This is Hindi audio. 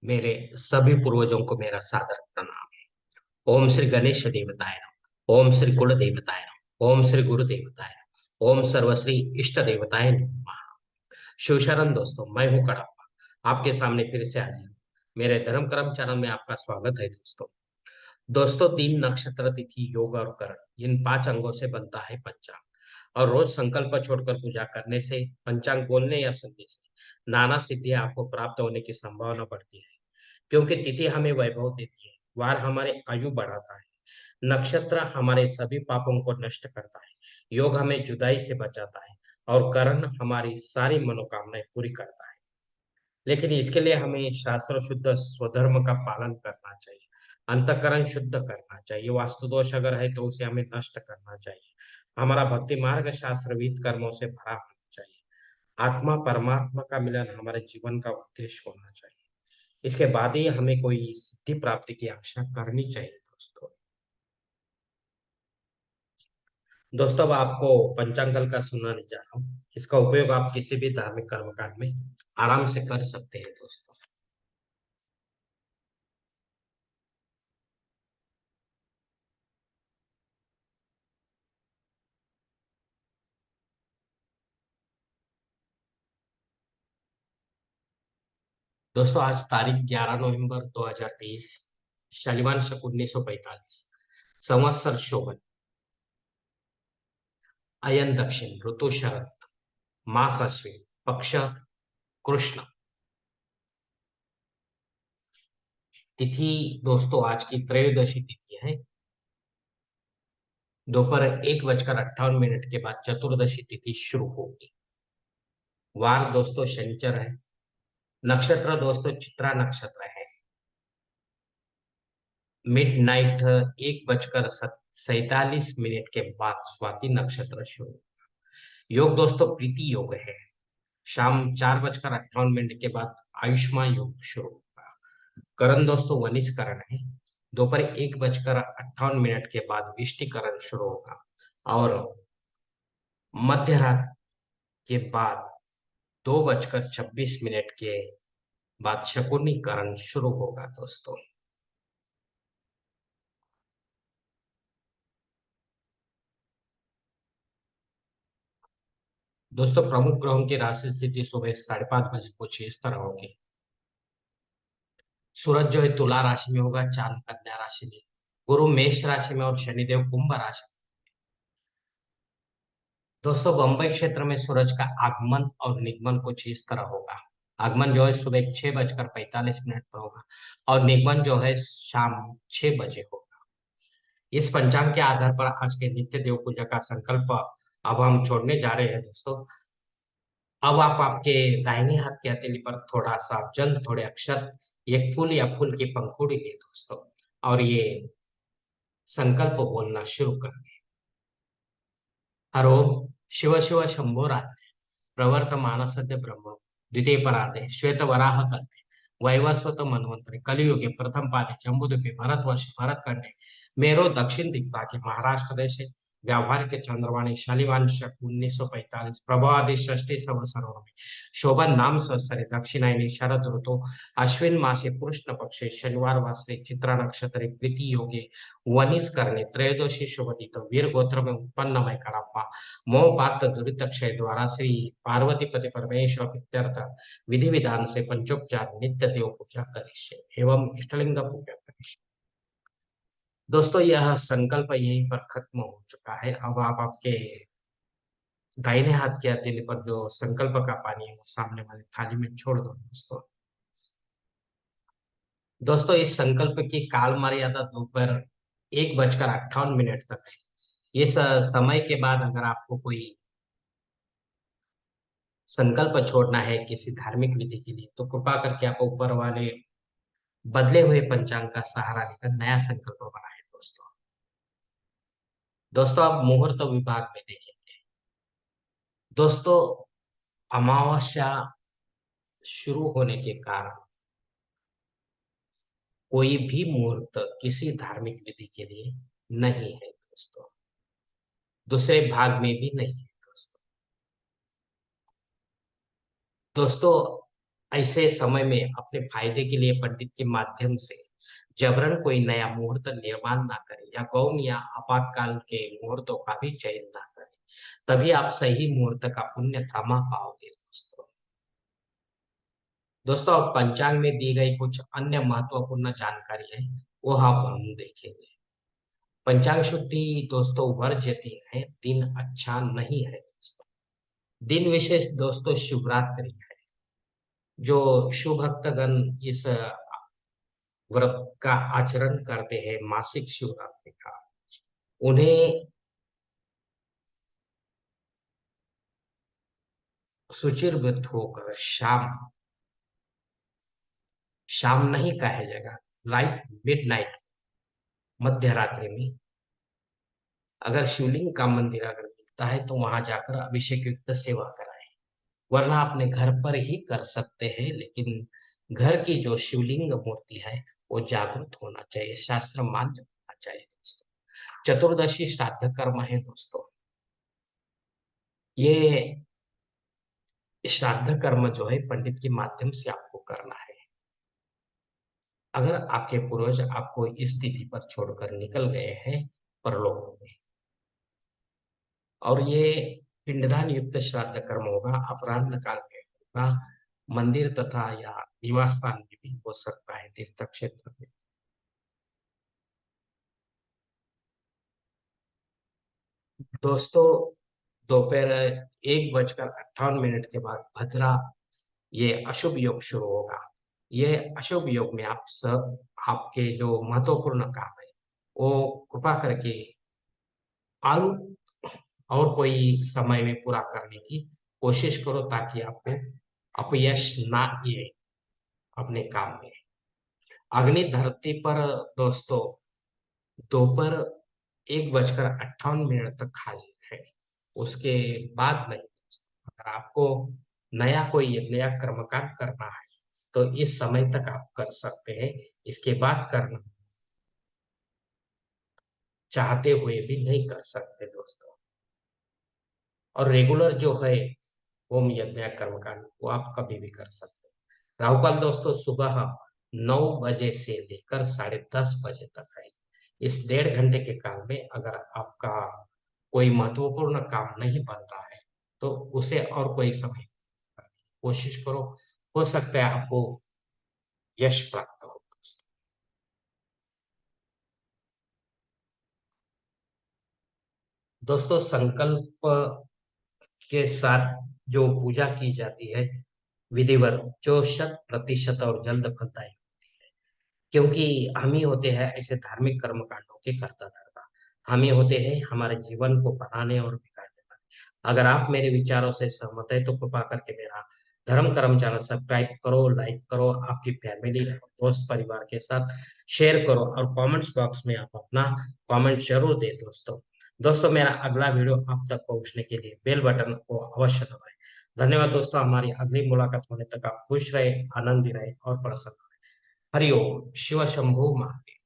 मेरे सभी पूर्वजों को मेरा सादर प्रणाम। ओम श्री गणेश देवताय नमः। ओम श्री कुल देवताय नमः। ओम श्री गुरु देवताय नमः। ओम सर्वश्री इष्ट देवताय नमः। शिव शरण दोस्तों, मैं हूँ कड़प्पा, आपके सामने फिर से हाजिर हूँ। मेरे धर्म कर्म चैनल में आपका स्वागत है दोस्तों। दोस्तों, दिन, नक्षत्र, तिथि, योग और करण, इन 5 अंगों से बनता है पंचांग। और रोज संकल्प छोड़कर पूजा करने से, पंचांग बोलने या सुनने से नाना सिद्धियां आपको प्राप्त होने की संभावना बढ़ती है। क्योंकि तिथि हमें वैभव देती है, वार हमारे आयु बढ़ाता है, नक्षत्र हमारे सभी पापों को नष्ट करता है, योग हमें जुदाई से बचाता है, और करण हमारी सारी मनोकामनाएं पूरी करता है। लेकिन इसके लिए हमें शास्त्र शुद्ध स्वधर्म का पालन करना चाहिए, अंतःकरण शुद्ध करना चाहिए, वास्तु दोष अगर है तो उसे हमें नष्ट करना चाहिए। हमारा भक्ति मार्ग शास्त्रविद कर्मों से भरा होना चाहिए। आत्मा परमात्मा का मिलन हमारे जीवन का उद्देश्य होना चाहिए। इसके बाद ही हमें कोई सिद्धि प्राप्ति की आशा करनी चाहिए दोस्तों। दोस्तों, अब आपको पंचांगल का सुनाने जा रहा हूँ। इसका उपयोग आप किसी भी धार्मिक कर्मकांड में आराम से कर सकते हैं दोस्तों। दोस्तों, आज तारीख 11 नवंबर 2023, शनिवार शक 1945, संवत्सर शोभन, अयन दक्षिण, ऋतु शरद, मास अश्विन, पक्ष कृष्ण। तिथि दोस्तों आज की त्रयोदशी तिथि है। दोपहर 1:58 के बाद चतुर्दशी तिथि शुरू होगी। वार दोस्तों शनिचर है। नक्षत्र दोस्तों चित्रा नक्षत्र है। मिड नाइट 1:47 के बाद स्वाति नक्षत्र शुरू। योग दोस्तों प्रीति योग है। शाम 4:58 के बाद आयुष्मान योग शुरू होगा। करण दोस्तों वनिज करण है। दोपहर 1:58 के बाद विष्टिकरण शुरू होगा। और मध्य रात के बाद 2:26 के बाद शकुनीकरण शुरू होगा दोस्तों। दोस्तों, प्रमुख ग्रहों की राशि स्थिति सुबह 5:30 बजे कुछ इस तरह होगी। सूरज जो है तुला राशि में होगा, चांद कन्या राशि में, गुरु मेष राशि में और शनिदेव कुंभ राशि में। दोस्तों, बंबई क्षेत्र में सूरज का आगमन और निगमन कुछ इस तरह होगा। आगमन जो है सुबह 6:45 पर होगा, और निगमन जो है शाम 6 बजे होगा। इस पंचांग के आधार पर आज के नित्य देव पूजा का संकल्प अब हम छोड़ने जा रहे हैं दोस्तों। अब आप आपके दाहिने हाथ की हथेली पर थोड़ा सा जल, थोड़े अक्षर, एक फूल या फूल की पंखुड़ी ले दोस्तों, और ये संकल्प बोलना शुरू कर। हरो शिव शिव शंभोरात्रे प्रवर्तमान सद्य ब्रह्म द्वितीय परार्धे श्वेत वराह कल्पे वैवस्वत मनवंतरे कलियुगे प्रथम पादे जम्बूद्वीपे भरतवर्षे भरतखंडे मेरो दक्षिण दिग्भागे महाराष्ट्र देशे व्यावहारिक चंद्रवाणी शालिवान शक 1945 प्रभावादि षष्ठी संवत्सरों में शोभन नाम संवत्सरे दक्षिणायनी शरद ऋतु अश्विन मासे कृष्ण पक्षे शनिवार वासरे चित्रा नक्षत्रे प्रीति योगे वनिस करने त्रयोदशी शुभति तो वीर गोत्र में उत्पन्न मैं कड़प्पा मोह पात दुरित क्षय द्वारा श्री पार्वती पति परमेश्वर प्रीत्यर्थ विधि विधान से पंचोपचार नित्य देव पूजा करिष्ये एवं इष्टलिंग पूजा करिष्ये। दोस्तों, यह संकल्प यहीं पर खत्म हो चुका है। अब आप आपके दाहिने हाथ की हथेली पर जो संकल्प का पानी है वो सामने वाली थाली में छोड़ दो दोस्तों। दोस्तों, इस संकल्प की काल मर्यादा दोपहर 1:58 तक है। इस समय के बाद अगर आपको कोई संकल्प छोड़ना है किसी धार्मिक विधि के लिए, तो कृपा करके आप ऊपर वाले बदले हुए पंचांग का सहारा लेकर नया संकल्प बनाएं दोस्तों। दोस्तों, आप मुहूर्त विभाग में देखेंगे। दोस्तों, अमावस्या शुरू होने के कारण कोई भी मुहूर्त किसी धार्मिक विधि के लिए नहीं है दोस्तों। दूसरे भाग में भी नहीं है दोस्तों। दोस्तों, ऐसे समय में अपने फायदे के लिए पंडित के माध्यम से जबरन कोई नया मुहूर्त निर्माण ना करें या गौण या आपातकाल के मुहूर्तों का भी चयन ना करें। तभी आप सही मुहूर्त का पुण्य कमा पाओगे दोस्तों। दोस्तों अब पंचांग में दी गई कुछ अन्य महत्वपूर्ण जानकारी है, वो हम देखेंगे। पंचांग शुद्धि दोस्तों वर्ज्य दिन है, दिन अच्छा नहीं है दोस्तों। दिन विशेष दोस्तों शिवरात्रि है। जो शुभ भक्तगण इस व्रत का आचरण करते हैं मासिक शिवरात्रि का, उन्हें शुचिर्भूत होकर शाम शाम नहीं कहा जाएगा, लाइक मिडनाइट, मध्य रात्रि में अगर शिवलिंग का मंदिर अगर मिलता है तो वहां जाकर अभिषेक युक्त सेवा कराएं। वरना अपने घर पर ही कर सकते हैं, लेकिन घर की जो शिवलिंग मूर्ति है वो जागृत होना चाहिए, शास्त्र मान्य होना चाहिए दोस्तों। चतुर्दशी श्राद्ध कर्म है दोस्तों। ये श्राद्ध कर्म जो है पंडित के माध्यम से आपको करना है। अगर आपके पूर्वज आपको इस तिथि पर छोड़कर निकल गए हैं परलोक में, और ये पिंडदान युक्त श्राद्ध कर्म होगा, अपराह्न काल में होगा, मंदिर तथा या निवास स्थान में भी हो सकता है, तीर्थ क्षेत्र में। दोस्तों दोपहर 1:58 के बाद भद्रा ये अशुभ योग शुरू होगा। ये अशुभ योग में आप सब आपके जो महत्वपूर्ण काम है वो कृपा करके और और कोई समय में पूरा करने की कोशिश करो, ताकि आपको अपयश ना आए अपने काम में। अग्नि धरती पर दोस्तों दोपहर 1:58 तक हाजिर है, उसके बाद नहीं दोस्तों। अगर आपको कोई नया कर्मकांड करना है तो इस समय तक आप कर सकते हैं, इसके बाद करना चाहते हुए भी नहीं कर सकते दोस्तों। और रेगुलर जो है होम यज्ञ कर्मकांड वो आप कभी भी कर सकते हैं। राहु काल दोस्तों सुबह 9 बजे से लेकर 10:30 बजे तक है। इस 1.5 घंटे के काल में अगर आपका कोई महत्वपूर्ण काम नहीं बन रहा है तो उसे और कोई समय करने की कोशिश करो, हो सकता है आपको यश प्राप्त हो। दोस्तों संकल्प के साथ जो पूजा की जाती है विधिवत, जो 100% और जल्द फलदायी, क्योंकि हम ही होते हैं ऐसे धार्मिक कर्म कांडों के कर्ता धर्ता। हम ही होते हैं हमारे जीवन को बनाने और बिगाड़ने वाले। अगर आप मेरे विचारों से सहमत है तो कृपा करके मेरा धर्म कर्म चैनल सब्सक्राइब करो, लाइक करो, आपकी फैमिली और दोस्त परिवार के साथ शेयर करो, और कमेंट्स बॉक्स में आप अपना कमेंट जरूर दे दोस्तों। दोस्तों मेरा अगला वीडियो आप तक पहुंचने के लिए बेल बटन को अवश्य दबाएं। धन्यवाद दोस्तों, हमारी अगली मुलाकात होने तक आप खुश रहे, आनंदी रहे और प्रसन्न। हरि ओम शिव शंभु महादेव।